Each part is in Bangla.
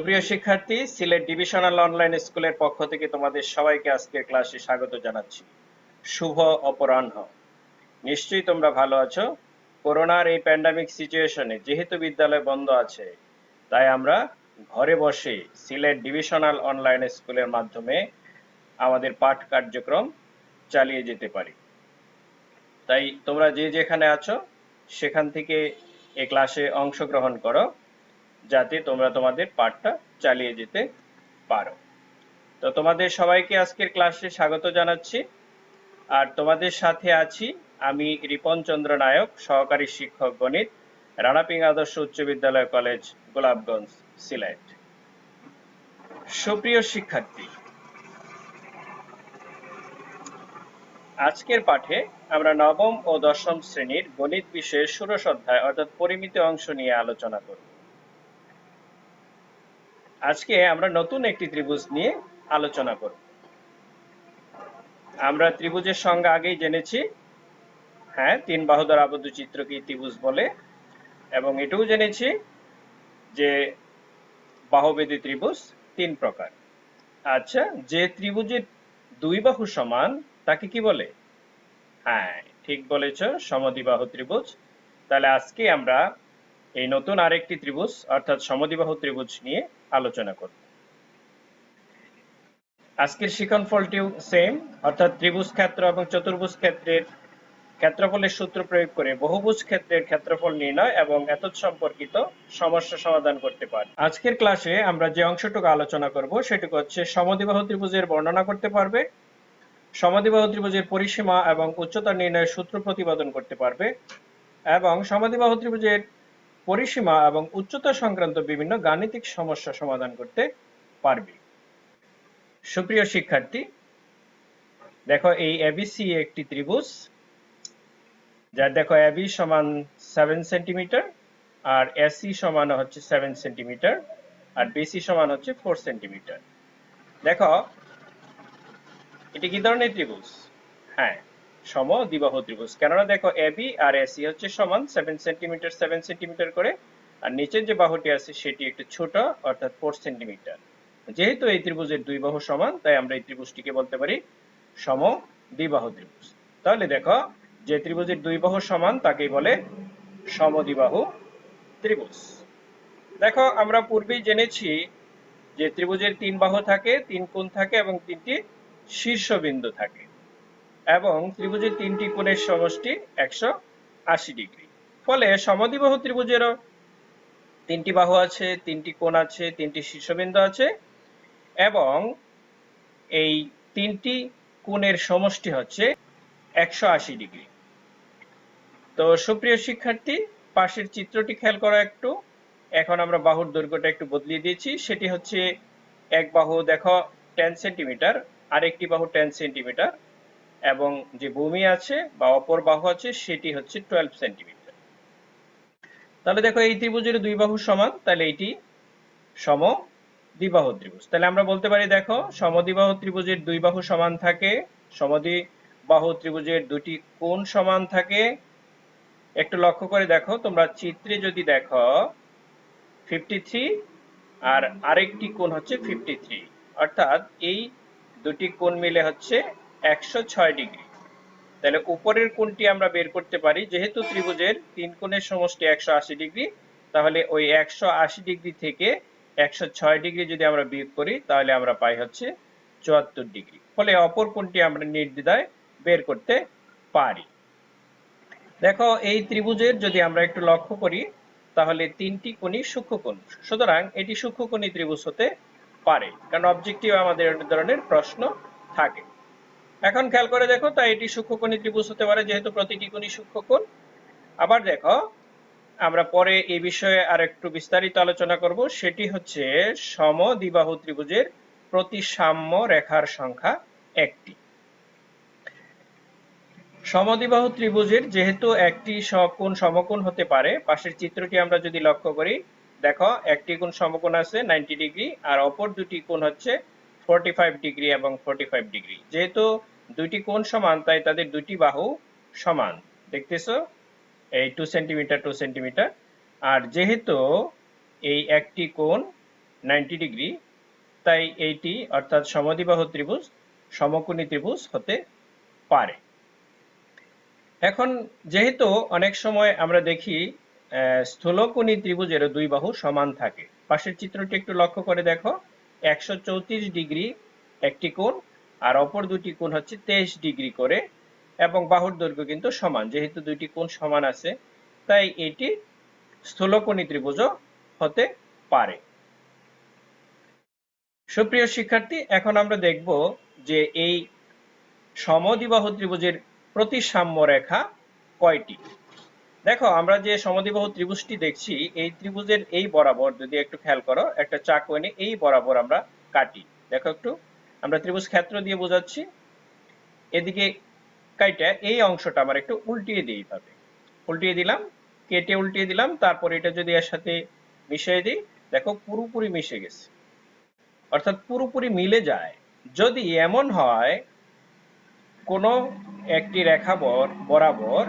সুপ্রিয় শিক্ষার্থী, সিলেট ডিভিশনাল অনলাইন স্কুলের পক্ষ থেকে তোমাদের সবাইকে আজকের ক্লাসে স্বাগত জানাচ্ছি। শুভ অপরাহ্ন। নিশ্চয়ই তোমরা ভালো আছো। করোনার এই প্যান্ডামিক সিচুয়েশনে যেহেতু বিদ্যালয় বন্ধ আছে, তাই আমরা ঘরে বসে সিলেট ডিভিশনাল অনলাইন স্কুলের মাধ্যমে আমাদের পাঠ কার্যক্রম চালিয়ে যেতে পারি। তাই তোমরা যে যেখানে আছো সেখান থেকে এই ক্লাসে অংশগ্রহণ করো, যাতে তোমরা তোমাদের পাঠটা চালিয়ে যেতে পারো। তো তোমাদের সবাইকে আজকের ক্লাসে স্বাগত জানাচ্ছি। আর তোমাদের সাথে আছি আমি রিপন চন্দ্র নায়ক, সহকারী শিক্ষক গণিত, রানাপিং আদর্শ উচ্চ বিদ্যালয় কলেজ, গোলাপগঞ্জ, সিলেট। সুপ্রিয় শিক্ষার্থী, আজকের পাঠে আমরা নবম ও দশম শ্রেণীর গণিত বিষয়ের ষোড়শ অধ্যায় অর্থাৎ পরিমিত অংশ নিয়ে আলোচনা করব। আজকে আমরা নতুন একটি ত্রিভুজ নিয়ে আলোচনা করব। আমরা ত্রিভুজের সংজ্ঞা আগেই জেনেছি। হ্যাঁ, তিন বাহু দ্বারা আবদ্ধ চিত্রকে ত্রিভুজ বলে, এবং এটাও জেনেছি যে বাহুবেদী ত্রিভুজ তিন প্রকার। আচ্ছা, যে ত্রিভুজের দুই বাহু সমান তাকে কি বলে? হ্যাঁ, ঠিক বলেছ, সমদ্বিবাহু ত্রিভুজ। তাহলে আজকে আমরা এই নতুন আরেকটি ত্রিভুজ অর্থাৎ সমদ্বিবাহু ত্রিভুজ নিয়ে আলোচনা করব। আজকের শিক্ষণফলটিও সেম, অর্থাৎ ত্রিভুজ ক্ষেত্র এবং চতুর্ভুজ ক্ষেত্রের ক্ষেত্রফলের সূত্র প্রয়োগ করে বহুভুজ ক্ষেত্রের ক্ষেত্রফল নির্ণয় এবং এতৎ সম্পর্কিত সমস্যা সমাধান করতে পারি। আজকের ক্লাসে আমরা যে অংশটুকু আলোচনা করব সেটুকু হচ্ছে সমদ্বিবাহু ত্রিভুজের বর্ণনা করতে পারবে, সমদ্বিবাহু ত্রিভুজের পরিসীমা এবং উচ্চতা নির্ণয়ের সূত্র প্রতিপাদন করতে পারবে, এবং সমদ্বিবাহু ত্রিভুজের পরিসীমা এবং উচ্চতা সংক্রান্ত বিভিন্ন গাণিতিক সমস্যা সমাধান করতে পারবে। সুপ্রিয় শিক্ষার্থী, দেখো এই এবিসি একটি ত্রিভুজ, যার দেখো এবি সমান 7 সেন্টিমিটার, আর এসি সমান হচ্ছে 7 সেন্টিমিটার, আর বিসি সমান হচ্ছে 4 সেন্টিমিটার। দেখো এটি কি ধরনের ত্রিভুজ? হ্যাঁ, সমদ্বিবাহু ত্রিভুজ। কেননা দেখো এবি আর এসি হচ্ছে সমান 7 সেন্টিমিটার 7 সেন্টিমিটার করে, আর নিচের যে বাহুটি আছে সেটি একটু ছোট অর্থাৎ 4 সেন্টিমিটার। যেহেতু এই ত্রিভুজের দুই বাহু সমান, তাই আমরা এই ত্রিভুজটিকে বলতে পারি সমদ্বিবাহু ত্রিভুজ। তাহলে দেখো, যে ত্রিভুজের দুই বাহু সমান তাকেই বলে সমদ্বিবাহু ত্রিভুজ। দেখো আমরা পূর্বেই জেনেছি যে ত্রিভুজের তিন বাহু থাকে, তিন কোণ থাকে এবং তিনটি শীর্ষবিন্দু থাকে, এবং ত্রিভুজের তিনটি কোণের সমষ্টি 180 ডিগ্রি। ফলে সমদ্বিবাহু ত্রিভুজেরও তিনটি বাহু আছে, তিনটি কোণ আছে, তিনটি শীর্ষবিন্দু আছে, এবং এই তিনটি কোণের সমষ্টি হচ্ছে 180 ডিগ্রি। তো সুপ্রিয় শিক্ষার্থী, পাশের চিত্রটি খেয়াল করো একটু। এখন আমরা বাহুর দৈর্ঘ্যটা একটু বদলিয়ে দিয়েছি। সেটি হচ্ছে এক বাহু দেখো 10 সেন্টিমিটার, আরেকটি বাহু 10 সেন্টিমিটার, এবং যে ভূমি আছে বা অপর বাহু আছে সেটি হচ্ছে 12 সেন্টিমিটার। তাহলে দেখো এই ত্রিভুজের দুই বাহু সমান, তাহলে এটি সমদ্বিবাহু ত্রিভুজ। তাহলে আমরা বলতে পারি দেখো, সমদ্বিবাহু ত্রিভুজের দুই বাহু সমান থাকে, সমদ্বিবাহু ত্রিভুজের দুটি কোণ সমান থাকে। একটু লক্ষ্য করে দেখো, তোমরা চিত্রে যদি দেখো 53 আর আরেকটি কোণ হচ্ছে 53, অর্থাৎ এই দুটি কোণ মিলে হচ্ছে 106 ডিগ্রি। তাহলে উপরের কোণটি আমরা বের করতে পারি, যেহেতু ত্রিভুজের তিন কোণের সমষ্টি 180 ডিগ্রি, তাহলে ওই 180 ডিগ্রি থেকে 106 ডিগ্রি যদি আমরা বিয়োগ করি তাহলে আমরা পাই হচ্ছে 74 ডিগ্রি। ফলে অপর কোণটি আমরা নির্দ্বিধায় বের করতে পারি। দেখো এই ত্রিভুজের যদি আমরা একটু লক্ষ্য করি তাহলে তিনটি কোণই সূক্ষ্মকোণ, সুতরাং এটি সূক্ষ্মকোণী ত্রিভুজ হতে পারে, কারণ অবজেক্টিভ আমাদের এই ধরনের প্রশ্ন থাকে। এখন খেয়াল করে দেখো, তাই এটি সূক্ষ্মকোণী ত্রিভুজ হতে পারে যেহেতু প্রতিটি কোণই সূক্ষ্মকোণ। আবার দেখো, আমরা পরে এই বিষয়ে আর একটু বিস্তারিত আলোচনা করব। সেটি হচ্ছে সমদ্বিবাহু ত্রিভুজের প্রতিসাম্য রেখার সংখ্যা একটি। সমদ্বিবাহু ত্রিভুজের যেহেতু একটি কোণ সমকোণ হতে পারে, পাশের চিত্রটি আমরা যদি লক্ষ্য করি, দেখো একটি কোণ সমকোণ আছে 90 ডিগ্রি, আর অপর দুটি কোণ হচ্ছে 45 ডিগ্রি এবং 45 ডিগ্রি। যেহেতু দুইটি কোণ সমান, তাই তাদের দুটি বাহু সমান, দেখতেছো এই 2 সেন্টিমিটার 2 সেন্টিমিটার। আর যেহেতু এই একটি কোণ 90 ডিগ্রি, তাই এইটি অর্থাৎ সমদ্বিবাহু ত্রিভুজ সমকোণী ত্রিভুজ হতে পারে। এখন যেহেতু অনেক সময় আমরা দেখি স্থূলকোণী ত্রিভুজের দুই বাহু সমান থাকে, পাশের চিত্রটি একটু লক্ষ্য করে দেখো, 134 ডিগ্রি একটি কোণ আর অপর দুটি কোণ হচ্ছে 23 ডিগ্রি করে, এবং বাহুর দৈর্ঘ্য কিন্তু সমান। যেহেতু দুইটি কোণ সমান আছে, তাই এটি স্থূলকোণী ত্রিভুজও হতে পারে। সুপ্রিয় শিক্ষার্থী, এখন আমরা দেখব যে এই সমদ্বিবাহু ত্রিভুজের প্রতিসাম্য রেখা কয়টি। দেখো, আমরা যে সমদ্বিবাহু ত্রিভুজটি দেখছি, এই ত্রিভুজের এই বরাবর যদি একটু খেয়াল করো, একটা চাকু এনে এই বরাবর আমরা কাটি। দেখো একটু, আমরা ত্রিভুজ ক্ষেত্র দিয়ে বোঝাচ্ছি, এদিকে কাইটা এই অংশটা আমার একটু উল্টিয়ে দিই, এইভাবে উল্টিয়ে দিলাম, কেটে উল্টিয়ে দিলাম, তারপর এটা যদি এর সাথে মিশিয়ে দিই, দেখো পুরোপুরি মিশে গেছে, অর্থাৎ পুরোপুরি মিলে যায়। যদি এমন হয় কোনো একটি রেখা বরাবর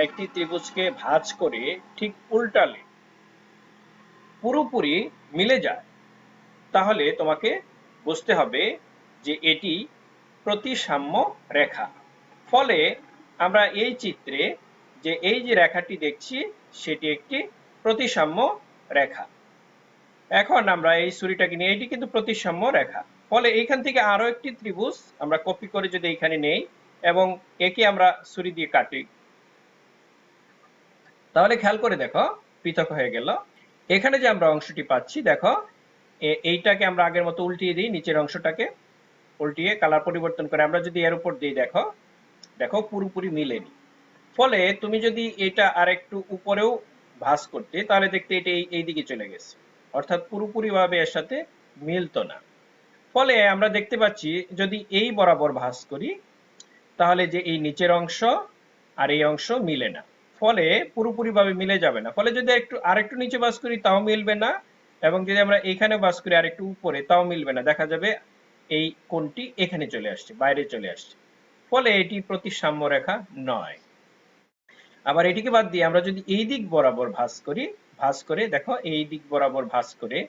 একটি ত্রিভুজকে ভাঁজ করে ঠিক উল্টালে পুরোপুরি মিলে যায়, তাহলে তোমাকে বুঝতে হবে যে এটি প্রতিসাম্য রেখা। ফলে আমরা এই চিত্রে যে এই যে রেখাটি দেখছি, সেটি একটি প্রতিসাম্য রেখা। এখন আমরা এই ছুরিটাকে নিয়ে, এটি কিন্তু প্রতিসাম্য রেখা। ফলে এইখান থেকে আরো একটি ত্রিভুজ আমরা কপি করে যদি এখানে নেই এবং একে আমরা ছুরি দিয়ে কাটি, তাহলে খেয়াল করে দেখো পৃথক হয়ে গেল। এখানে যে আমরা অংশটি পাচ্ছি, দেখো এইটাকে আমরা আগের মতো উল্টিয়ে দিই, নিচের অংশটাকে উল্টিয়ে কালার পরিবর্তন করে আমরা যদি এর উপর দিই, দেখো দেখো পুরোপুরি মিলেনি। ফলে তুমি যদি এটা আরেকটু উপরেও ভাঁজ করতে, তাহলে দেখতে এটা এই দিকে চলে গেছে, অর্থাৎ পুরোপুরি ভাবে এর সাথে মিলতো না। ফলে আমরা দেখতে পাচ্ছি যদি এই বরাবর ভাঁজ করি, তাহলে যে এই নিচের অংশ আর এই অংশ মিলে না, ফলে পুরোপুরি ভাবে মিলে যাবে না। ফলে যদি আরেকটু নিচে ভাঁজ করি, তাও মিলবে না, এবং যদি আমরা এইখানে ভাঁজ করি আরেকটু উপরে, তাও মিলবে না। দেখা যাবে এই কোণটি এখানে চলে আসছে, বাইরে চলে আসছে। ফলে এটি প্রতিসাম্য রেখা নয়। আবার এটিকে বাদ দিয়ে আমরা যদি এই দিক বরাবর ভাঁজ করি, ভাঁজ করে দেখো এই দিক বরাবর ভাঁজ করে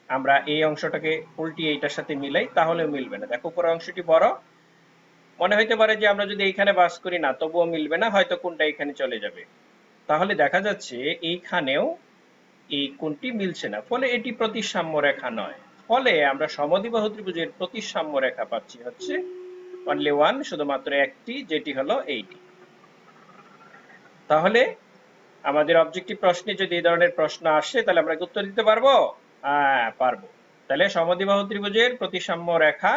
আমরা এই অংশটাকে উল্টিয়ে এইটার সাথে মিলাই, তাহলেও মিলবে না। দেখো উপরের অংশটি বড়, মনে হইতে পারে যে আমরা যদি এইখানে ভাঁজ করি না, তবুও মিলবে না, হয়তো কোণটা এখানে চলে যাবে। তাহলে দেখা যাচ্ছে এইখানেও এই কোণটি মিলছে না, ফলে এটি প্রতিসাম্য রেখা নয়। ফলে আমরা সমদ্বিবাহু ত্রিভুজের প্রতিসাম্য রেখা পাচ্ছি হচ্ছে অনলি ওয়ান, শুধুমাত্র একটি, যেটি হলো এইটি। তাহলে আমাদের অবজেক্টিভ প্রশ্নে যদি এই ধরনের প্রশ্ন আসে, তাহলে আমরা উত্তর দিতে পারবো? হ্যাঁ, পারবো। তাহলে সমদ্বিবাহু ত্রিভুজের প্রতিসাম্য রেখা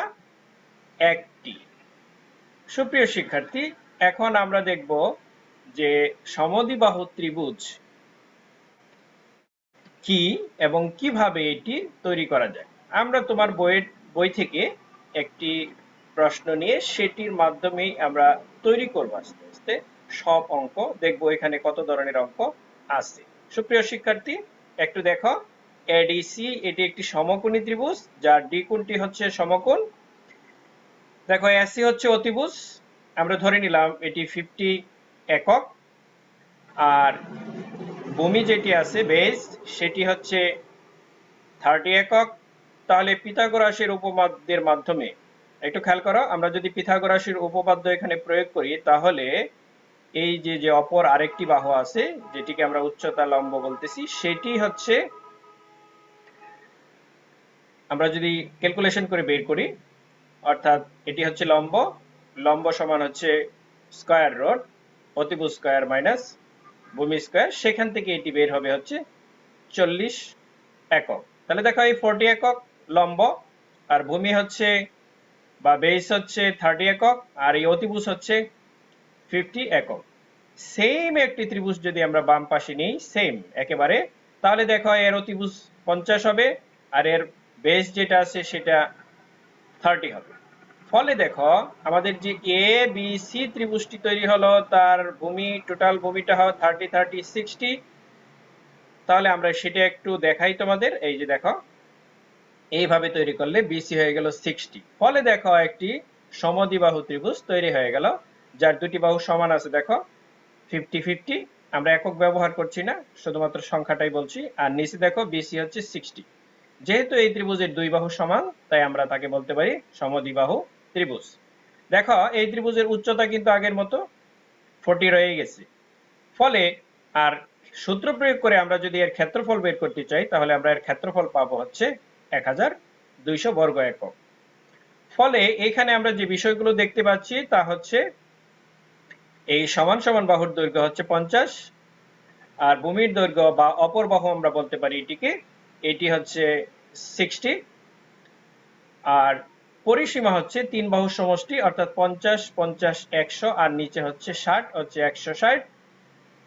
একটি। সুপ্রিয় শিক্ষার্থী, এখন আমরা দেখব যে সমদ্বিবাহু ত্রিভুজ কি এবং কিভাবে এটি তৈরি করা যায়। আমরা তোমার বই থেকে একটি প্রশ্ন নিয়ে সেটির মাধ্যমেই আমরা তৈরি করব আস্তে আস্তে সব অঙ্ক, দেখবো এখানে কত ধরনের অঙ্ক আছে। সুপ্রিয় শিক্ষার্থী, একটু দেখো, এডিসি এটি একটি সমকোণী ত্রিভুজ যার ডি কোণটি হচ্ছে সমকোণ। দেখো এসি হচ্ছে অতিভুজ, আমরা ধরে নিলাম এটি 50 একক, আর ভূমি যেটি আছে বেস, সেটি হচ্ছে 30 একক। তাহলে পিথাগোরাসের উপপাদ্যের মাধ্যমে একটু খেয়াল করো, আমরা যদি পিথাগোরাসের উপপাদ্য এখানে প্রয়োগ করি, তাহলে এই যে অপর আরেকটি বাহু আছে, যেটিকে আমরা উচ্চতা লম্ব বলতেছি, সেটি হচ্ছে, আমরা যদি ক্যালকুলেশন করে বের করি, অর্থাৎ এটি হচ্ছে লম্ব, লম্ব সমান হচ্ছে স্কয়ার রুট অতিভুজ স্কয়ার মাইনাস ভূমি স্কয়ার, সেখান থেকে এটি বের হবে হচ্ছে 40 একক। তাহলে দেখো এই 40 একক লম্ব, আর ভূমি হচ্ছে বা বেস হচ্ছে 30 একক, আর এই অতিভুজ হচ্ছে 50 একক। সেম একটি ত্রিভুজ যদি আমরা বাম পাশে নিই, সেম একেবারে, তাহলে দেখো এর অতিভুজ 50 হবে, আর এর বেস যেটা আছে সেটা 30 হবে। ফলে দেখো আমাদের যে এ বি সি ত্রিভুজটি তৈরি হলো, তার ভূমি, টোটাল ভূমিটা হয় 30 30 60। তাহলে আমরা সেটা একটু দেখাই তোমাদের। এই যে দেখো, এইভাবে তৈরি করলে বিসি হয়ে গেল 60। ফলে দেখো একটি সমদ্বিবাহু ত্রিভুজ তৈরি হয়ে গেল, যার দুটি বাহু সমান আছে। দেখো 50 50, আমরা একক ব্যবহার করছি না, শুধুমাত্র সংখ্যাটাই বলছি। আর নিচে দেখো বিসি হচ্ছে 60, যেহেতু এই ত্রিভুজের দুই বাহু সমান, তাই আমরা তাকে বলতে পারি সমদ্বিবাহু ত্রিভুজ। দেখো এই ত্রিভুজের উচ্চতা কিন্তু আগের মতো 40 রয়ে গেছে। ফলে আর সূত্র প্রয়োগ করে আমরা যদি এর ক্ষেত্রফল বের করতে চাই, তাহলে আমরা এর ক্ষেত্রফল পাবো হচ্ছে 1200 বর্গ একক। ফলে এখানে আমরা যে বিষয়গুলো দেখতে পাচ্ছি তা হচ্ছে এই সমান সমান বাহুর দৈর্ঘ্য হচ্ছে 50, আর ভূমির দৈর্ঘ্য বা অপর বাহু আমরা বলতে পারি এটিকে, এটি হচ্ছে 60, আর পরিসীমা হচ্ছে তিন বাহুর সমষ্টি অর্থাৎ 50, 50, 100 আর নিচে হচ্ছে 60, হচ্ছে 160।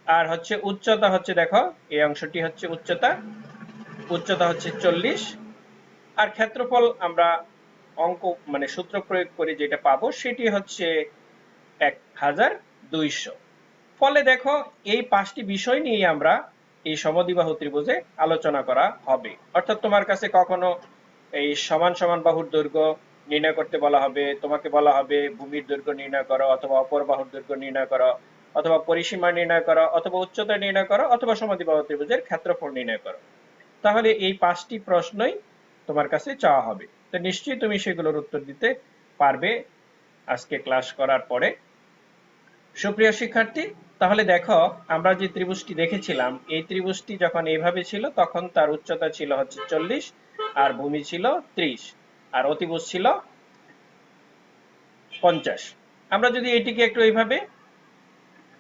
আর হচ্ছে উচ্চতা হচ্ছে, দেখো এই অংশটি হচ্ছে উচ্চতা, উচ্চতা হচ্ছে 40। আর ক্ষেত্রফল আমরা অঙ্ক মানে সূত্র প্রয়োগ করে যেটা পাবো সেটি হচ্ছে 1200। ফলে দেখো এই পাঁচটি বিষয় নিয়ে আমরা এই সমদ্বিবাহু ত্রিভুজে আলোচনা করা হবে। অর্থাৎ তোমার কাছে কখনো এই সমান সমান বাহুর দৈর্ঘ্য নির্ণয় করতে বলা হবে, তোমাকে বলা হবে ভূমির দৈর্ঘ্য নির্ণয় করো, অথবা অপর বাহুর দৈর্ঘ্য নির্ণয় করো, অথবা পরিসীমা নির্ণয় করো, অথবা উচ্চতা নির্ণয় করো, অথবা সমদ্বিবাহু ত্রিভুজের ক্ষেত্রফল নির্ণয় করো। তাহলে এই পাঁচটি প্রশ্নই তোমার কাছে চাওয়া হবে। তো নিশ্চয়ই তুমি সেগুলোর উত্তর দিতে পারবে আজকে ক্লাস করার পরে। সুপ্রিয় শিক্ষার্থী, তাহলে দেখো আমরা যে ত্রিভুজটি দেখেছিলাম, এই ত্রিভুজটি যখন এইভাবে ছিল তখন তার উচ্চতা ছিল হচ্ছে 40, আর ভূমি ছিল 30, আর অতিভুজ ছিল 50। আমরা যদি এটিকে একটু এইভাবে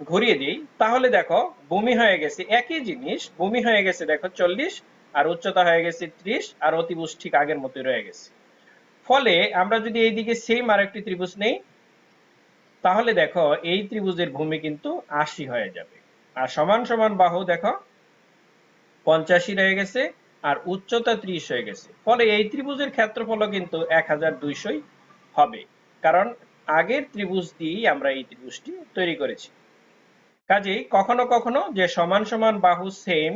ঘুরিয়ে দিই, তাহলে দেখো ভূমি হয়ে গেছে একই জিনিস, ভূমি হয়ে গেছে দেখো 40, আর উচ্চতা হয়ে গেছে 30, আর অতিভুজ ঠিক আগের মতোই রয়ে গেছে। ফলে আমরা যদি এইদিকে সেম আরেকটি ত্রিভুজ নেই, তাহলে দেখো এই ত্রিভুজের ভূমি কিন্তু 80 হয়ে যাবে, আর সমান সমান বাহু দেখো 85 রয়ে গেছে, আর উচ্চতা 30 হয়ে গেছে। ফলে এই ত্রিভুজের ক্ষেত্রফল কিন্তু 1200 হবে, কারণ আগের ত্রিভুজ দিয়েই আমরা এই ত্রিভুজটি তৈরি করেছি। কাজেই কখনো কখনো যে সমান সমান বাহু সেম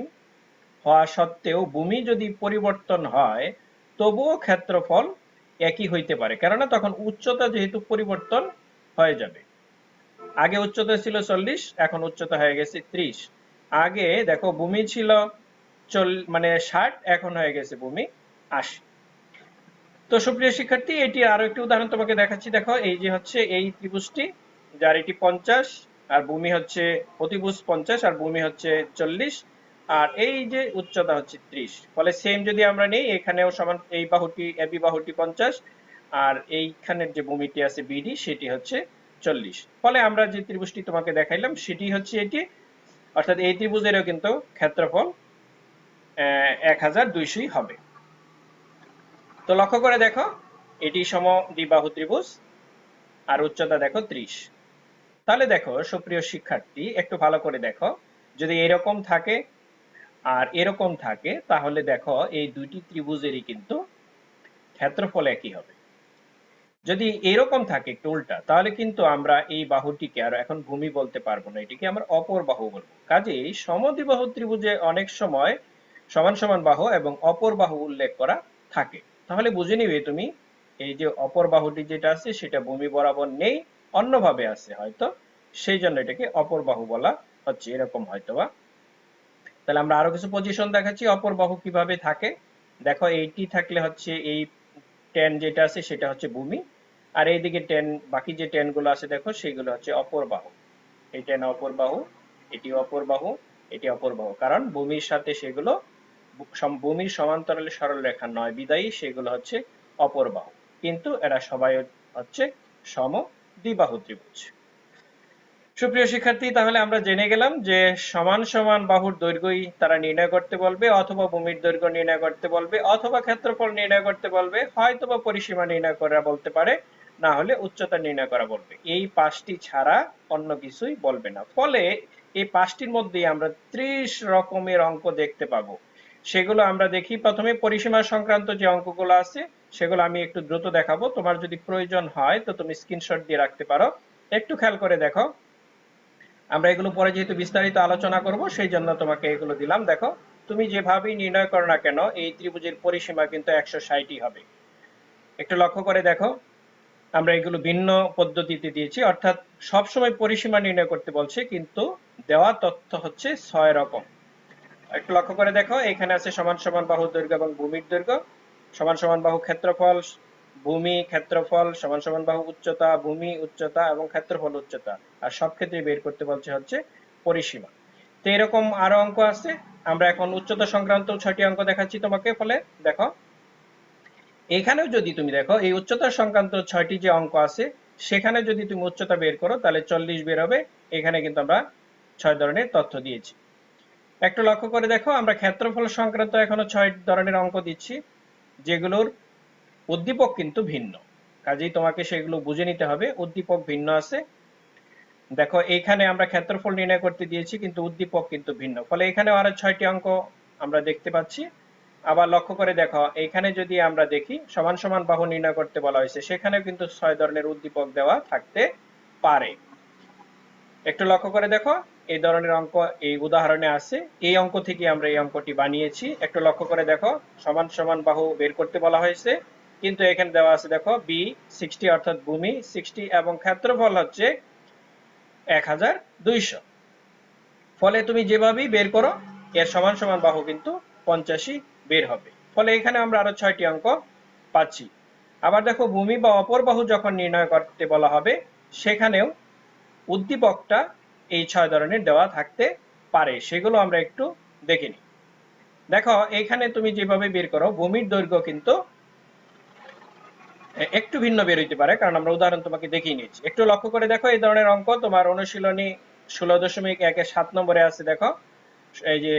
হওয়া সত্ত্বেও ভূমি যদি পরিবর্তন হয়, তবুও ক্ষেত্রফল একই হইতে পারে, কেননা তখন উচ্চতা যেহেতু পরিবর্তন হয়ে যাবে। আগে উচ্চতা ছিল 40, এখন উচ্চতা হয়ে গেছে 30। আগে দেখো ভূমি ছিল 60, এখন হয়ে গেছে ভূমি 80। তো সুপ্রিয় শিক্ষার্থী, এটি আরো একটি উদাহরণ তোমাকে দেখাচ্ছি। দেখো এই যে হচ্ছে এই ত্রিভুজটি, যার এটি 50, আর ভূমি হচ্ছে অতিভুজ 50, আর ভূমি হচ্ছে 40, আর এই যে উচ্চতা হচ্ছে 30। ফলে সেম যদি আমরা নেই, এখানেও সমান, এই বাহুটি এবি বাহুটি 50, আর এইখানের যে ভূমিটি আছে বিডি সেটি হচ্ছে 40। ফলে আমরা যে ত্রিভুজটি তোমাকে দেখাইলাম সেটি হচ্ছে এটি, অর্থাৎ এই ত্রিভুজেরও কিন্তু ক্ষেত্রফল 1200 হবে। তো লক্ষ্য করে দেখো এটি সমদ্বিবাহু ত্রিভুজ, আর উচ্চতা দেখো 30। তাহলে দেখো সুপ্রিয় শিক্ষার্থী, একটু ভালো করে দেখো, যদি এরকম থাকে আর এরকম থাকে, তাহলে দেখো এই দুইটি ত্রিভুজেরই কিন্তু ক্ষেত্রফল একই হবে। যদি এরকম থাকে একটু উল্টা, তাহলে কিন্তু আমরা এই বাহুটিকে আর এখন ভূমি বলতে পারবো না, এটিকে আমরা অপর বাহু বলবো। কাজেই সমদ্বিবাহু ত্রিভুজে অনেক সময় সমান সমান বাহু এবং অপর বাহু উল্লেখ করা থাকে। তাহলে বুঝে নিবে তুমি, এই যে অপর বাহুটি যেটা আছে সেটা ভূমি বরাবর নেই, অন্যভাবে আছে হয়তো, সেই জন্য এটাকে অপর বাহু বলা হচ্ছে, এরকম হয়তোবা। তাহলে আমরা আরো কিছু পজিশন দেখাচ্ছি অপর বাহু কিভাবে থাকে। দেখো এইটি থাকলে হচ্ছে এই টেন যেটা আছে সেটা হচ্ছে ভূমি, আর এইদিকে টেন, বাকি যে টেন গুলো আছে দেখো সেগুলো হচ্ছে অপর বাহু। এই টেন অপর বাহু, এটি অপর বাহু, এটি অপর বাহু, কারণ ভূমির সাথে সেগুলো ভূমির সমান্তরালে সরল রেখা নয় বিদায়ী সেগুলো হচ্ছে অপর বাহু, কিন্তু এরা সবাই হচ্ছে সমদ্বিবাহু ত্রিভুজ। সুপ্রিয় শিক্ষার্থী, তাহলে আমরা জেনে গেলাম যে সমান সমান বাহুর দৈর্ঘ্যই তারা নির্ণয় করতে বলবে, অথবা ভূমির দৈর্ঘ্য নির্ণয় করতে বলবে, অথবা ক্ষেত্রফল নির্ণয় করতে বলবে, হয়তোবা পরিসীমা নির্ণয় করা বলতে পারে, না হলে উচ্চতা নির্ণয় করা বলবে। এই পাঁচটি ছাড়া অন্য কিছুই বলবে না। ফলে এই পাঁচটির মধ্যেই আমরা 30 রকমের অঙ্ক দেখতে পাবো। সেগুলো আমরা দেখি। প্রথমে পরিসীমা সংক্রান্ত যে অঙ্কগুলো আছে সেগুলো আমি একটু দ্রুত দেখাবো, তোমার যদি প্রয়োজন হয় তো তুমি স্ক্রিনশট দিয়ে রাখতে পারো। একটু খেয়াল করে দেখো, আমরা এগুলো পরে যেহেতু বিস্তারিত আলোচনা করব সেই জন্য তোমাকে এগুলো দিলাম। দেখো তুমি যেভাবেই নির্ণয় করো না কেন, এই ত্রিভুজের পরিসীমা কিন্তু 160ই হবে। একটু লক্ষ্য করে দেখো, আমরা এগুলো ভিন্ন পদ্ধতিতে দিয়েছি, অর্থাৎ সবসময় পরিসীমা নির্ণয় করতে বলছে, কিন্তু দেওয়া তথ্য হচ্ছে 6 রকম। একটু লক্ষ্য করে দেখো, এখানে আছে সমান সমান বাহুর দৈর্ঘ্য এবং ভূমির দৈর্ঘ্য, সমান সমান বাহু ক্ষেত্রফল, ভূমি ক্ষেত্রফল, সমান সমান বাহু উচ্চতা, ভূমি উচ্চতা এবং ক্ষেত্রফল উচ্চতা। আর সব ক্ষেত্রে বের করতে বলছে হচ্ছে পরিসীমা। তো এরকম আরো অঙ্ক আছে। আমরা এখন উচ্চতা সংক্রান্ত 6টি অঙ্ক দেখাচ্ছি তোমাকে। ফলে দেখো, এখানেও যদি তুমি দেখো এই উচ্চতা সংক্রান্ত 6টি যে অঙ্ক আছে, সেখানে যদি তুমি উচ্চতা বের করো তাহলে 40 বের হবে। এখানে কিন্তু আমরা 6 ধরনের তথ্য দিয়েছি। একটু লক্ষ্য করে দেখো, আমরা ক্ষেত্রফল সংক্রান্ত এখনো 6 ধরনের অঙ্ক দিচ্ছি, যেগুলোর উদ্দীপক কিন্তু ভিন্ন। কাজেই তোমাকে সেগুলো বুঝে নিতে হবে, উদ্দীপক ভিন্ন আছে। দেখো, এইখানে আমরা ক্ষেত্রফল নির্ণয় করতে দিয়েছি কিন্তু উদ্দীপক কিন্তু ভিন্ন, ফলে এখানেও আরো 6টি অঙ্ক আমরা দেখতে পাচ্ছি। আবার লক্ষ্য করে দেখো, এইখানে যদি আমরা দেখি সমান সমান বাহু নির্ণয় করতে বলা হয়েছে, সেখানেও কিন্তু 6 ধরনের উদ্দীপক দেওয়া থাকতে পারে। একটু লক্ষ্য করে দেখো, এই ধরনের অঙ্ক এই উদাহরণে আছে। এই অঙ্ক থেকে আমরা এই অঙ্কটি বানিয়েছি। একটু লক্ষ্য করে দেখো, সমান সমান বাহু বের করতে বলা হয়েছে, কিন্তু এখানে দেওয়া আছে দেখো বি 60 অর্থাৎ ভূমি 60 এবং ক্ষেত্রফল হচ্ছে 1200। ফলে তুমি যেভাবেই বের করো এর সমান সমান বাহু কিন্তু 85 বের হবে। ফলে এখানে আমরা আরো 6টি অঙ্ক পাচ্ছি। আবার দেখো, ভূমি বা অপর বাহু যখন নির্ণয় করতে বলা হবে, সেখানেও উদ্দীপকটা এই 6 ধরনের দেওয়া থাকতে পারে। সেগুলো আমরা একটু দেখে নিই। দেখো, এখানে তুমি যেভাবে বের করো, ভূমির দৈর্ঘ্য কিন্তু একটু ভিন্ন বের হইতে পারে, কারণ আমরা উদাহরণ তোমাকে দেখিয়ে নিয়েছি। একটু লক্ষ্য করে দেখো, এই ধরনের অঙ্ক তোমার অনুশীলনী 16.1 7 নম্বরে আছে। দেখো, এই যে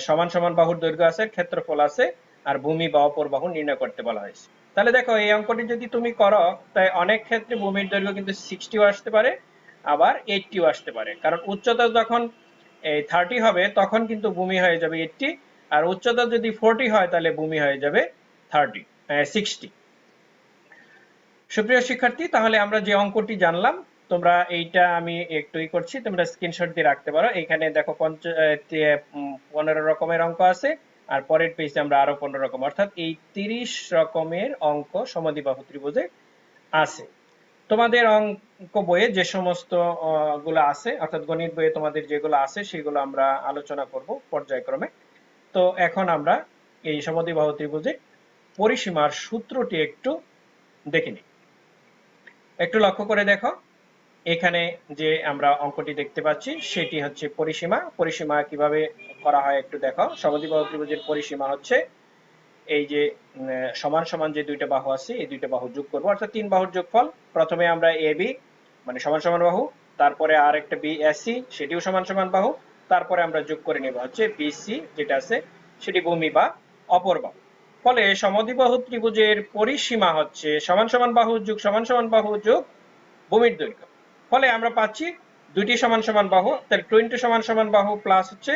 সমান সমান বাহুর দৈর্ঘ্য আছে, ক্ষেত্রফল আছে, আর ভূমি বা অপর বাহু নির্ণয় করতে বলা হয়েছে। তাহলে দেখো, এই অঙ্কটি যদি তুমি করো, তাই অনেক ক্ষেত্রে ভূমির দৈর্ঘ্য কিন্তু 60ও আসতে পারে, আবার 80ও আসতে পারে। কারণ উচ্চতা যখন এই 30 হবে, তখন কিন্তু ভূমি হয়ে যাবে 80, আর উচ্চতা যদি 40 হয় তাহলে ভূমি হয়ে যাবে 60। সুপ্রিয় শিক্ষার্থী, তাহলে আমরা যে অঙ্কটি জানলাম, তোমরা এইটা আমি একটু করছি, তোমরা স্ক্রিনশট দিয়ে রাখতে পারো। এখানে দেখো 15 রকমের অঙ্ক আছে, আর পরের পেজে আমরা আরো 15 রকম, অর্থাৎ এই 30 রকমের অঙ্ক সমদ্বিবাহু ত্রিভুজে আছে। তোমাদের অঙ্ক বইয়ে যে সমস্ত গুলো আছে, অর্থাৎ গণিত বইয়ে তোমাদের যেগুলো আছে, সেগুলো আমরা আলোচনা করব পর্যায়ক্রমে। তো এখন আমরা এই সমদ্বিবাহু ত্রিভুজের পরিসীমার সূত্রটি একটু দেখে নিই। একটু লক্ষ্য করে দেখো, এখানে যে আমরা অঙ্কটি দেখতে পাচ্ছি সেটি হচ্ছে পরিসীমা। পরিসীমা কিভাবে করা হয় একটু দেখো। সমদ্বিবাহু ত্রিভুজের পরিসীমা হচ্ছে এই যে সমান সমান যে দুইটা বাহু আছে, এই দুইটা বাহু যোগ করব, অর্থাৎ 3 বাহুর যোগফল। প্রথমে আমরা এ বি মানে সমান সমান বাহু, তারপরে আর একটা বি এস সি, সেটিও সমান সমান বাহু, তারপরে আমরা যোগ করে নেব হচ্ছে বি সি যেটা আছে, সেটি ভূমি বা অপর বাহু। ফলে সমদ্বিবাহু ত্রিভুজের পরিসীমা হচ্ছে সমান সমান বাহু যোগ সমান সমান বাহু যোগ ভূমির দৈর্ঘ্য। ফলে আমরা পাচ্ছি দুইটি সমান সমান বাহু, তাহলে 20 সমান সমান বাহু প্লাস হচ্ছে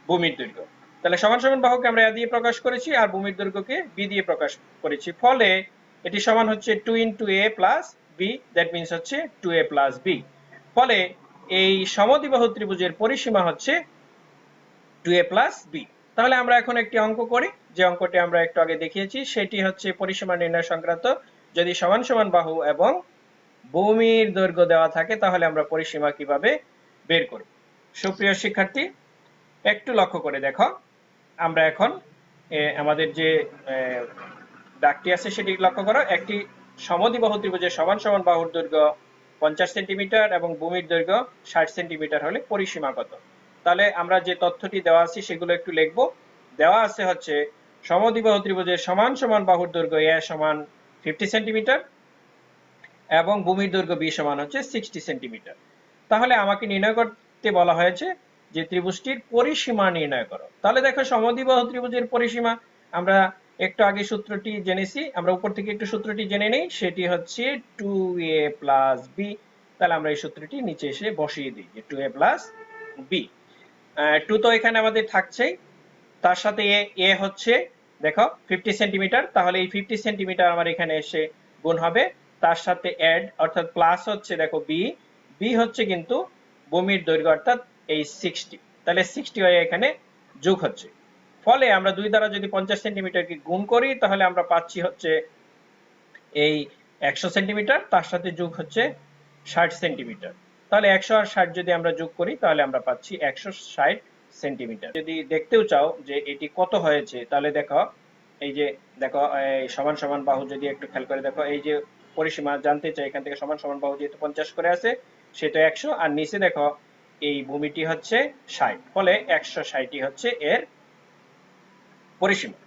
ভূমির দৈর্ঘ্য। তাহলে সমান সমান বাহুকে আমরা এ দিয়ে প্রকাশ করেছি, আর ভূমির দৈর্ঘ্যকে বি দিয়ে প্রকাশ করেছি। ফলে এটি সমান হচ্ছে 2 into a plus b, that means হচ্ছে 2a plus b। ফলে এই সমদ্বিবাহু ত্রিভুজের পরিসীমা হচ্ছে 2a plus b। তাহলে আমরা এখন একটি অঙ্ক করি, যে অঙ্কটি আমরা একটু আগে দেখিয়েছি, সেটি হচ্ছে পরিসীমা নির্ণয় সংক্রান্ত। যদি সমান সমান বাহু এবং ভূমির দৈর্ঘ্য দেওয়া থাকে, তাহলে আমরা পরিসীমা কিভাবে বের করব। সুপ্রিয় শিক্ষার্থী, একটু লক্ষ্য করে দেখো, আমরা এখন আমাদের যে দাগটি আছে সেটি লক্ষ্য করো। একটি সমদ্বিবাহু ত্রিভুজের সমান সমান বাহুর দৈর্ঘ্য 50 সেন্টিমিটার এবং ভূমির দৈর্ঘ্য 60 সেন্টিমিটার হলে পরিসীমা কত? তাহলে আমরা যে তথ্যটি দেওয়া আছে সেগুলো একটু লিখবো। দেওয়া আছে হচ্ছে সমদ্বিবাহু ত্রিভুজের সমান সমান বাহুর দৈর্ঘ্য এ সমান 50 সেন্টিমিটার এবং ভূমির দৈর্ঘ্য বি সমান হচ্ছে 60 সেন্টিমিটার। তাহলে আমাকে নির্ণয় করতে বলা হয়েছে যে ত্রিভুজটির পরিসীমা নির্ণয় করো। তাহলে দেখো, সমদ্বিবাহু ত্রিভুজের পরিসীমা আমরা একটু আগে সূত্রটি জেনেছি, আমরা উপর থেকে একটু সূত্রটি জেনে নেই, সেটি হচ্ছে 2a plus b। তাহলে আমরা এই সূত্রটি নিচে এসে বসিয়ে দিই যে 2a plus b। 2 তো এখানে আমাদের থাকছেই, তার সাথে এ হচ্ছে দেখো 50 সেন্টিমিটার, তাহলে এই 50 সেন্টিমিটার আমার এখানে এসে গুণ হবে, তার সাথে অ্যাড অর্থাৎ প্লাস হচ্ছে দেখো বি, বি হচ্ছে কিন্তু ভূমির দৈর্ঘ্য অর্থাৎ এই 60, তাহলে 60 হয়ে এখানে যোগ হচ্ছে। ফলে আমরা 2 দ্বারা যদি 50 সেন্টিমিটারকে গুণ করি, তাহলে আমরা পাচ্ছি হচ্ছে এই 100 সেন্টিমিটার, তার সাথে যোগ হচ্ছে 60 সেন্টিমিটার। তাহলে 100 আর 60 যদি আমরা যোগ করি, তাহলে আমরা পাচ্ছি 160 সেন্টিমিটার। যদি দেখতেও চাও যে এটি কত হয়েছে তাহলে দেখো, এই যে দেখো এই সমান সমান বাহু যদি একটু খেয়াল করে দেখো, এই যে পরিসীমা জানতে চাই এখান থেকে, সমান সমান বাহু যেহেতু 50 করে আছে সেটা 100, আর নিচে দেখো এই ভূমিটি হচ্ছে 60, ফলে 160ই হচ্ছে এর পরিসীমা।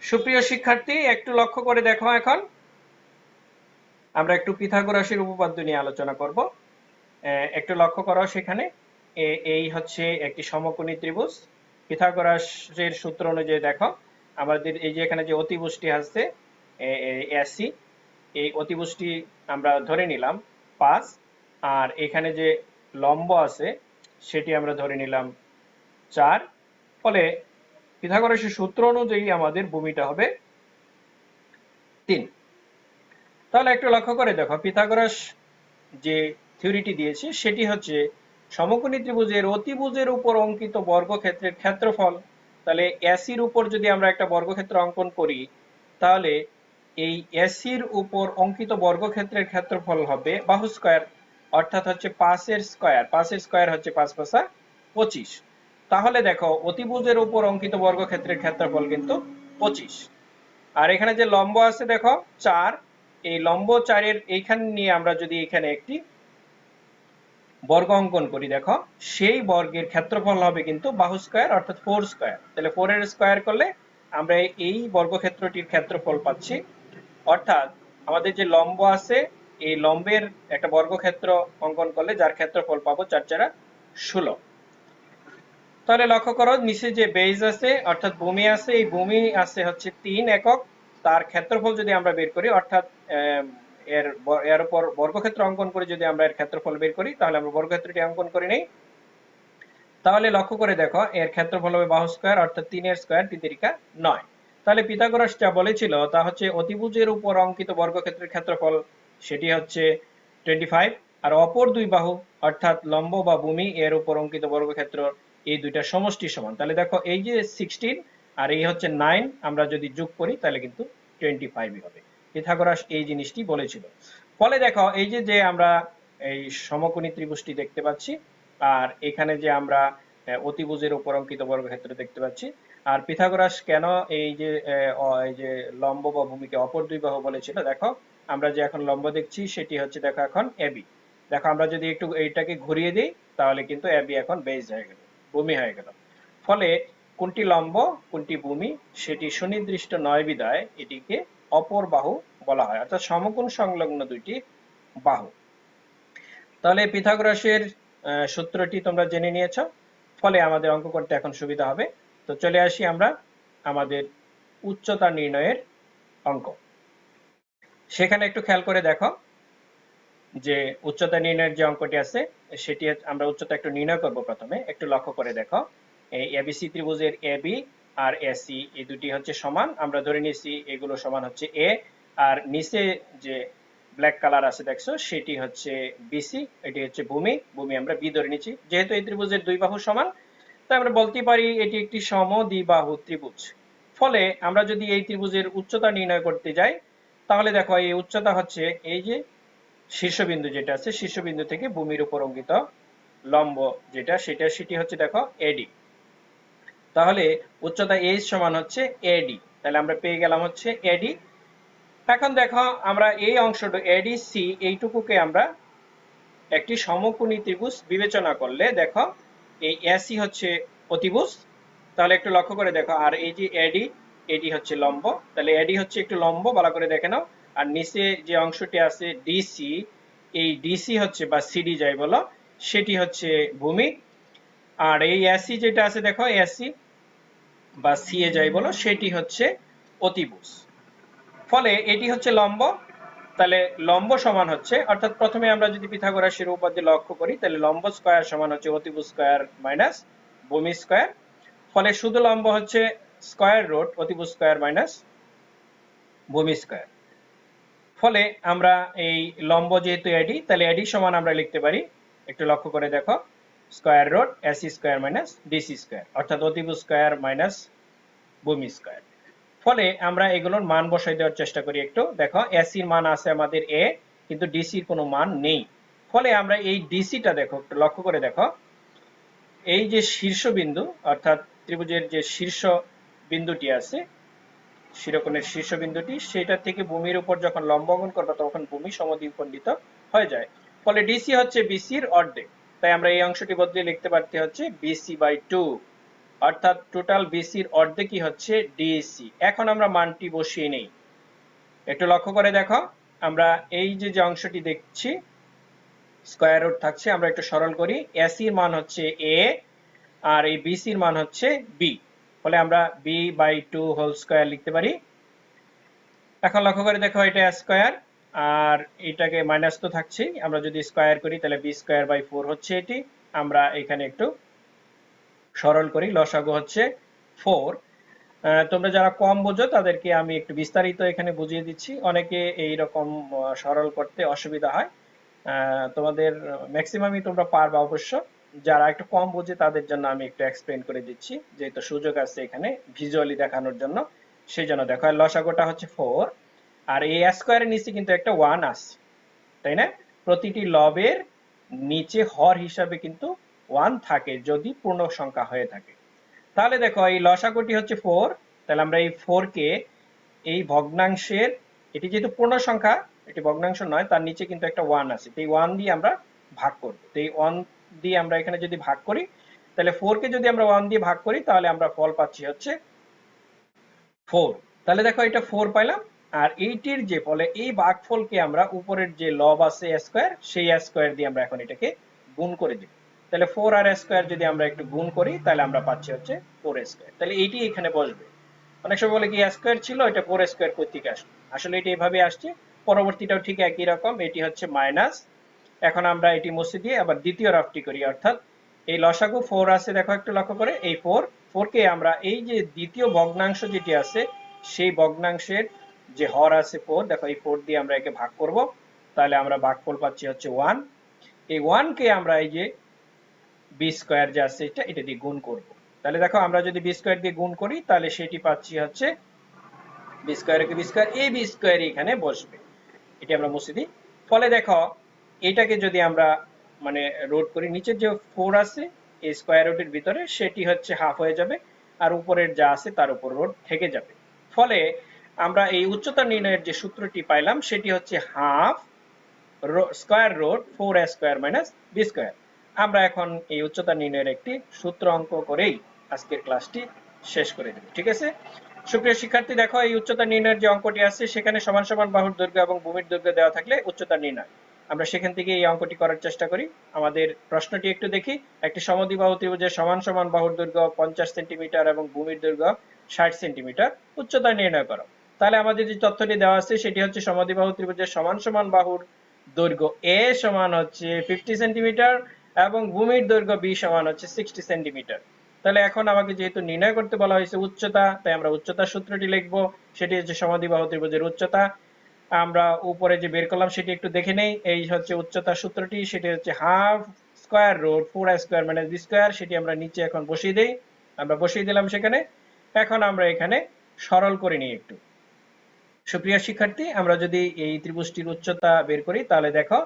সুপ্রিয় শিক্ষার্থী, একটু লক্ষ্য করে দেখো, এখন আমরা একটু পিথাগোরাসের উপপাদ্য নিয়ে আলোচনা করব। একটু লক্ষ্য করো, সেখানে এই হচ্ছে একটি সমকোণী ত্রিভুজ। পিথাগোরাসের সূত্র অনুযায়ী দেখো, আমাদের এই যে এখানে যে অতিভুজটি আছে এসি, এই অতিভুজটি আমরা ধরে নিলাম 5, আর এখানে যে লম্ব আছে সেটি আমরা ধরে নিলাম 4, ফলে পিথাগোরাসের সূত্র অনুযায়ী আমাদের ভূমিটা হবে 3। তাহলে একটু লক্ষ্য করে দেখো, পিথাগোরাস যে থিওরিটি দিয়েছে সেটি হচ্ছে সমকোণী ত্রিভুজের অতিভুজের উপর অঙ্কিত বর্গক্ষেত্রের ক্ষেত্রফল। তাহলে এসির উপর যদি আমরা একটা বর্গক্ষেত্র অঙ্কন করি, তাহলে এই এসির উপর অঙ্কিত বর্গক্ষেত্রের ক্ষেত্রফল হবে বাহু স্কয়ার, অর্থাৎ হচ্ছে 5 এর স্কয়ার। 5 এর স্কয়ার হচ্ছে 5 × 5 = 25। তাহলে দেখো অতিভুজের উপর অঙ্কিত বর্গক্ষেত্রের ক্ষেত্রফল কিন্তু 25। আর এখানে যে লম্ব আছে দেখো 4, এই লম্ব 4 এর এইখানে নিয়ে আমরা যদি এখানে একটি বর্গ অঙ্কন করি, দেখো সেই বর্গের ক্ষেত্রফল হবে কিন্তু বাহু স্কয়ার, অর্থাৎ 4 স্কয়ার। তাহলে 4 এর স্কয়ার করলে আমরা এই বর্গক্ষেত্রটির ক্ষেত্রফল পাচ্ছি, অর্থাৎ আমাদের যে লম্ব আছে এই লম্বের একটা বর্গক্ষেত্র অঙ্কন করলে যার ক্ষেত্রফল পাবো 4 × 4 = 16। তাহলে লক্ষ্য করো, নিচে যে বেজ আছে অর্থাৎ ভূমি আছে, এই ভূমি আছে হচ্ছে 3 একক, তার ক্ষেত্রফল যদি আমরা বের করি, অর্থাৎ এর উপর বর্গক্ষেত্র অঙ্কন করে যদি আমরা এর ক্ষেত্রফল বের করি, তাহলে আমরা বর্গক্ষেত্রটি অঙ্কন করে নেই। তাহলে লক্ষ্য করে দেখো এর ক্ষেত্রফল হবে বাহু স্কয়ার, অর্থাৎ 3 এর স্কয়ার 3 × 3 = 9। তাহলে পিথাগোরাস যা বলেছিল তা হচ্ছে অতিভুজের উপর অঙ্কিত বর্গক্ষেত্রের ক্ষেত্রফল সেটি হচ্ছে 25, আর অপর দুই বাহু অর্থাৎ লম্ব বা ভূমি এর উপর অঙ্কিত বর্গক্ষেত্র এই দুইটা সমষ্টি সমান। তাহলে দেখো এই যে 16 আর এই হচ্ছে 9, আমরা যদি যোগ করি তাহলে কিন্তু 25ই হবে। পিথাগোরাস এই জিনিসটি বলেছিল। ফলে দেখো এই যে আমরা এই সমকোণী ত্রিভুজটি দেখতে পাচ্ছি, আর এখানে যে আমরা অতিভুজের উপর অঙ্কিত বর্গক্ষেত্র দেখতে পাচ্ছি। আর পিথাগোরাস কেন এই যে লম্ব বা ভূমিকে অপর দুই বাহু বলেছিল, দেখো আমরা যে এখন লম্ব দেখছি সেটি হচ্ছে দেখো এখন এবি। দেখো আমরা যদি একটু এইটাকে ঘুরিয়ে দিই তাহলে কিন্তু এবি এখন বেজ হয়ে গেল, ভূমি হয়ে গেল। ফলে কোনটি লম্ব কোনটি ভূমি সেটি সুনির্দিষ্ট নয় বিধায় এটিকে অপর বাহু বলা হয়, অর্থাৎ সমকোণ সংলগ্ন দুইটি বাহু। তাহলে পিথাগোরাসের সূত্রটি তোমরা জেনে নিয়েছো, ফলে আমাদের অঙ্ক করতে এখন সুবিধা হবে। তো চলে আসি আমরা আমাদের উচ্চতা নির্ণয়ের অঙ্ক। সেখানে একটু খেয়াল করে দেখো যে উচ্চতা নির্ণয়ের যে অঙ্কটি আছে সেটি আমরা উচ্চতা একটু নির্ণয় করব। প্রথমে একটু লক্ষ্য করে দেখো, এই এবিসি ত্রিভুজের এবি আর এসি এই দুটি হচ্ছে সমান, আমরা ধরে নিয়েছি এগুলো সমান হচ্ছে এ, আর নিচে যে ব্ল্যাক কালার আছে দেখছো সেটি হচ্ছে বিসি, এটি হচ্ছে ভূমি, ভূমি আমরা বি ধরে নিচ্ছি। যেহেতু এই ত্রিভুজের দুই বাহু সমান তাই আমরা বলতে পারি এটি একটি সমদ্বিবাহু ত্রিভুজ। ফলে আমরা যদি এই ত্রিভুজের উচ্চতা নির্ণয় করতে যাই তাহলে দেখো এই উচ্চতা হচ্ছে এই যে শীর্ষবিন্দু যেটা আছে, শীর্ষবিন্দু থেকে ভূমির উপর অঙ্কিত লম্ব যেটা সেটি হচ্ছে দেখো এডি। তাহলে উচ্চতা এইচ সমান হচ্ছে এডি, তাহলে আমরা পেয়ে গেলাম হচ্ছে এডি। এখন দেখো আমরা এই অংশটা এডিসি এইটুকুকে আমরা একটি সমকোণী ত্রিভুজ বিবেচনা করলে দেখো এই এসি হচ্ছে অতিভুজ। তাহলে একটু লক্ষ্য করে দেখো, আর এই যে এডি, এডি হচ্ছে লম্ব, তাহলে এডি হচ্ছে একটু লম্ব, ভালো করে দেখে নাও। আর নিচে যে অংশটি আছে ডিসি, এই ডিসি হচ্ছে বা সিডি যাই বলো সেটি হচ্ছে ভূমি, আর এই এসি যেটা আছে দেখো এসি বা সিএ যাই বলো সেটি হচ্ছে অতিভুজ। ফলে এটি হচ্ছে লম্ব, তাহলে লম্ব সমান হচ্ছে, অর্থাৎ প্রথমে আমরা যদি পিথাগোরাসের উপপাদ্য লক্ষ্য করি তাহলে লম্ব স্কয়ার সমান হচ্ছে অতিভুজ স্কয়ার মাইনাস ভূমি স্কয়ার। ফলে শুধু লম্ব হচ্ছে স্কয়ার রুট অতিভুজ স্কয়ার মাইনাস ভূমি স্কয়ার। ফলে আমরা এই লম্ব যেহেতু এডি, তাহলে এডি সমান আমরা লিখতে পারি, একটু লক্ষ্য করে দেখো, square root AC square minus DC square, অর্থাৎ অতিভুজ স্কয়ার মাইনাস ভূমি স্কয়ার। ফলে আমরা এগুলোর মান বসাই দেওয়ার চেষ্টা করি। একটু দেখো এসির মান আছে আমাদের এ, কিন্তু ডিসির কোনো মান নেই। ফলে আমরা এই ডিসিটা দেখো, একটু লক্ষ্য করে দেখো, এই যে শীর্ষবিন্দু অর্থাৎ ত্রিভুজের যে শীর্ষ বিন্দুটি আছে, শিরোকোণের শীর্ষবিন্দুটি, সেটা থেকে ভূমির উপর যখন লম্ব অঙ্কন করবে তখন ভূমি সমদ্বিখণ্ডিত হয়ে যায়। ফলে ডিসি হচ্ছে বিসির অর্ধেক। তাই আমরা এই অংশটি বদলে লিখতে পারতে হচ্ছে বিসি বাই 2, অর্থাৎ টোটাল বিসির অর্ধেকই হচ্ছে ডিসি। এখন আমরা মানটি বসিয়ে নেই। একটু লক্ষ্য করে দেখো, আমরা এই যে অংশটি দেখছি স্কয়ার রুট থাকছে, আমরা একটু সরল করি। এসি এর মান হচ্ছে এ আর এই বিসির মান হচ্ছে বি, ফলে আমরা বি বাই 2 হোল স্কয়ার লিখতে পারি। এখন লক্ষ্য করে দেখো, এটা স্কয়ার আর এটাকে মাইনাস তো থাকছেই, আমরা যদি স্কয়ার করি তাহলে বি স্কয়ার বাই 4 হচ্ছে এটি। আমরা এখানে একটু সরল করি, লসাগু হচ্ছে 4। তোমরা যারা কম বোঝো তাদেরকে আমি একটু বিস্তারিত এখানে বুঝিয়ে দিচ্ছি, অনেকে এই রকম সরল করতে অসুবিধা হয়। তোমাদের ম্যাক্সিমামই তোমরা পারবা অবশ্য, যারা একটু কম বোঝে তাদের জন্য আমি একটু এক্সপ্লেন করে দিচ্ছি, যেহেতু সুযোগ আছে এখানে ভিজুয়ালি দেখানোর জন্য, সেই জন্য দেখো লসাগুটা হচ্ছে 4 আর এই স্কয়ারের নিচে কিন্তু একটা 1 আছে, তাই না? প্রতিটি লবের নিচে হর হিসাবে কিন্তু 1 থাকে যদি পূর্ণ সংখ্যা হয়ে থাকে। তাহলে দেখো এই লসাগুটি হচ্ছে 4, তাহলে আমরা এই 4 কে এই ভগ্নাংশের, এটি যেহেতু পূর্ণ সংখ্যা, এটি ভগ্নাংশ নয়, তার নিচে কিন্তু একটা 1 আছে, তো এই 1 দিয়ে আমরা ভাগ করব। তো এই 1 দিয়ে আমরা এখানে যদি ভাগ করি, তাহলে 4 কে যদি আমরা 1 দিয়ে ভাগ করি তাহলে আমরা ফল পাচ্ছি হচ্ছে 4। তাহলে দেখো এটা 4 পাইলাম, আর এইটির যে ফলে এই ভাগফলকে আমরা উপরের যে লব আছে স্কয়ার, সেই স্কয়ার দিয়ে আমরা এখন এটাকে গুণ করে দিব। তাহলে 4 আর স্কয়ার যদি আমরা একটু গুণ করি তাহলে আমরা পাচ্ছি হচ্ছে 4 স্কয়ার। তাহলে এইটি এখানে বসবে। অনেক সময় বলে কি স্কয়ার ছিল, এটা 4 স্কয়ার কই থেকে আসলো? আসলে এটা এভাবে আসছে। পরবর্তীটাও ঠিক একই রকম, এটি হচ্ছে মাইনাস। এখন আমরা এটি মুছে দিয়ে আবার দ্বিতীয় রাফটি করি, অর্থাৎ এই লসাগু 4 আছে, দেখো একটু লক্ষ্য করে, এই 4 কে আমরা এই যে দ্বিতীয় ভগ্নাংশ যেটি আছে সেই ভগ্নাংশের যে হর আছে 4, দেখো এই 4 দিয়ে আমরা একে ভাগ করব, তাহলে আমরা ভাগফল পাচ্ছি হচ্ছে 1। এই 1 কে আমরা এই যে বি স্কয়ার যে আছে এটা দিয়ে গুণ করব। তাহলে দেখো আমরা যদি বি স্কয়ার দিয়ে গুণ করি তাহলে সেটি পাচ্ছি হচ্ছে বি স্কয়ারকে বি স্কয়ার, এই বি স্কয়ার এখানে বসবে। এটি আমরা মুছে দিই। ফলে দেখো এটাকে যদি আমরা মানে রুট করি, নিচের যে 4 আছে এই স্কয়ার রুটের ভিতরে, সেটি হচ্ছে হাফ হয়ে যাবে আর উপরের যা আছে তার উপর রুট থেকে যাবে। ফলে আমরা এই উচ্চতা নির্ণয়ের যে সূত্রটি পাইলাম সেটি হচ্ছে half square root 4 square minus B square. আমরা এখন এই উচ্চতা নির্ণয়ের একটি সূত্র অঙ্ক করেই আজকের ক্লাসটি শেষ করে দেব। ঠিক আছে সুপ্রিয় শিক্ষার্থী, দেখো এই উচ্চতা নির্ণয়ের যে অঙ্কটি আছে সেখানে সমান সমান বাহুর দৈর্ঘ্য এবং ভূমির দৈর্ঘ্য দেওয়া থাকলে উচ্চতা নির্ণয়, আমরা সেখান থেকে এই অঙ্কটি করার চেষ্টা করি। আমাদের প্রশ্নটি একটু দেখি। একটি সমদ্বিবাহু ত্রিভুজের সমান সমান বাহুর দৈর্ঘ্য 50 সেন্টিমিটার এবং ভূমির দৈর্ঘ্য 60 সেন্টিমিটার, উচ্চতা নির্ণয় করো। তাহলে আমাদের যে তথ্যটি দেওয়া আছে সেটি হচ্ছে সমদ্বিবাহু ত্রিভুজের সমান সমান বাহুর দৈর্ঘ্য এ সমান হচ্ছে 50 সেন্টিমিটার এবং ভূমির দৈর্ঘ্য বি সমান হচ্ছে 60 সেন্টিমিটার। তাহলে এখন আমাকে যেহেতু নির্ণয় করতে বলা হয়েছে উচ্চতা, তাই আমরা উচ্চতার সূত্রটি লিখব। সেটি হচ্ছে সমদ্বিবাহু ত্রিভুজের উচ্চতা। আমরা উপরে যে বের করলাম সেটি একটু দেখে নেই। এই হচ্ছে উচ্চতার সূত্রটি, সেটি হচ্ছে half square root 4 square minus B square. সেটি আমরা নিচে এখন বসিয়ে দেই, আমরা বসিয়ে দিলাম সেখানে। এখন আমরা এখানে সরল করে নিই একটু। সুপ্রিয় শিক্ষার্থী, আমরা যদি এই ত্রিভুজটির উচ্চতা বের করি তাহলে দেখো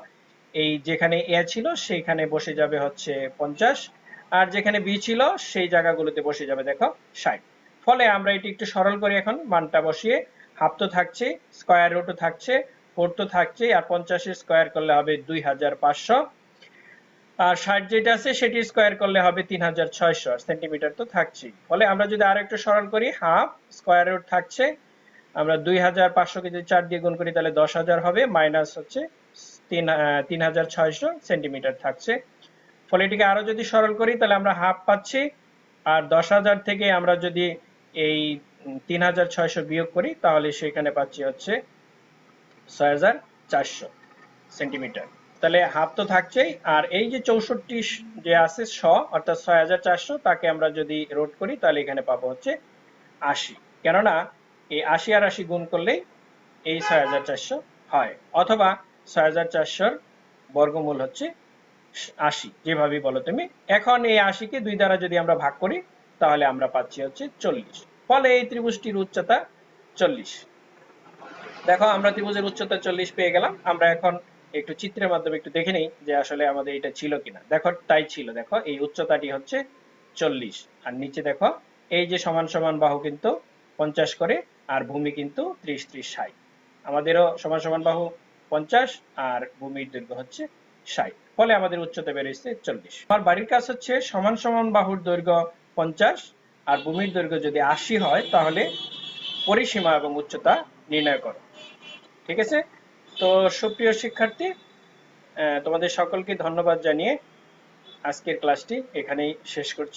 এই যেখানে এ ছিল সেখানে বসে যাবে হচ্ছে 50 আর যেখানে বি ছিল সেই জায়গাগুলোতে বসে যাবে দেখো 60। ফলে আমরা এটি একটু সরল করি, এখন মানটা বসিয়ে হাফ তো থাকছে, স্কয়ার রুটও থাকছে, 4 তো থাকছে, আর 50 এর স্কয়ার করলে হবে 2500 আর 60 যেটা আছে সেটি স্কয়ার করলে হবে 3600 সেন্টিমিটার তো থাকছেই। ফলে আমরা যদি আর একটু সরল করি, হাফ স্কয়ার রুট থাকছে, আমরা 2500 কে যদি 4 দিয়ে গুণ করি তাহলে 10000 হবে, মাইনাস হচ্ছে 3600 সেন্টিমিটার থাকছে। ফলে এটিকে আরো যদি সরল করি তাহলে আমরা হাফ পাচ্ছি, আর 10000 থেকে আমরা যদি এই 3600 বিয়োগ করি তাহলে সেখানে পাচ্ছি হচ্ছে 6400 সেন্টিমিটার। তাহলে হাফ তো থাকছেই, আর এই যে 64 যে আছে অর্থাৎ 6400, তাকে আমরা যদি রুট করি তাহলে এখানে পাবো হচ্ছে 80, কেননা এই 80 আর 80 গুণ করলে এই 6400 হয়, অথবা 6400 বর্গমূল হচ্ছে 80, যেভাবে বলো তুমি। এখন এই 80 কে 2 দ্বারা যদি আমরা ভাগ করি তাহলে আমরা পাচ্ছি হচ্ছে 40। ফলে এই ত্রিভুজটির উচ্চতা 40। দেখো আমরা ত্রিভুজের উচ্চতা 40 পেয়ে গেলাম। আমরা এখন একটু চিত্রের মাধ্যমে একটু দেখে নিই যে আসলে আমাদের এটা ছিল কিনা। দেখো তাই ছিল, দেখো এই উচ্চতাটি হচ্ছে 40, আর নিচে দেখো এই যে সমান সমান বাহু কিন্তু 50 করে, আর ভূমি কিন্তু 30 30 60। আমাদেরও সমান সমান বাহু 50 আর ভূমির দৈর্ঘ্য হচ্ছে 60, ফলে আমাদের উচ্চতা বেরিয়েছে 40। আমার বাড়ির কাজ হচ্ছে সমান সমান বাহুর দৈর্ঘ্য 50 আর ভূমির দৈর্ঘ্য যদি 80 হয় তাহলে পরিসীমা এবং উচ্চতা নির্ণয় করো। ঠিক আছে? তো সুপ্রিয় শিক্ষার্থী, তোমাদের সকলকে ধন্যবাদ জানিয়ে আজকের ক্লাসটি এখানেই শেষ করছি।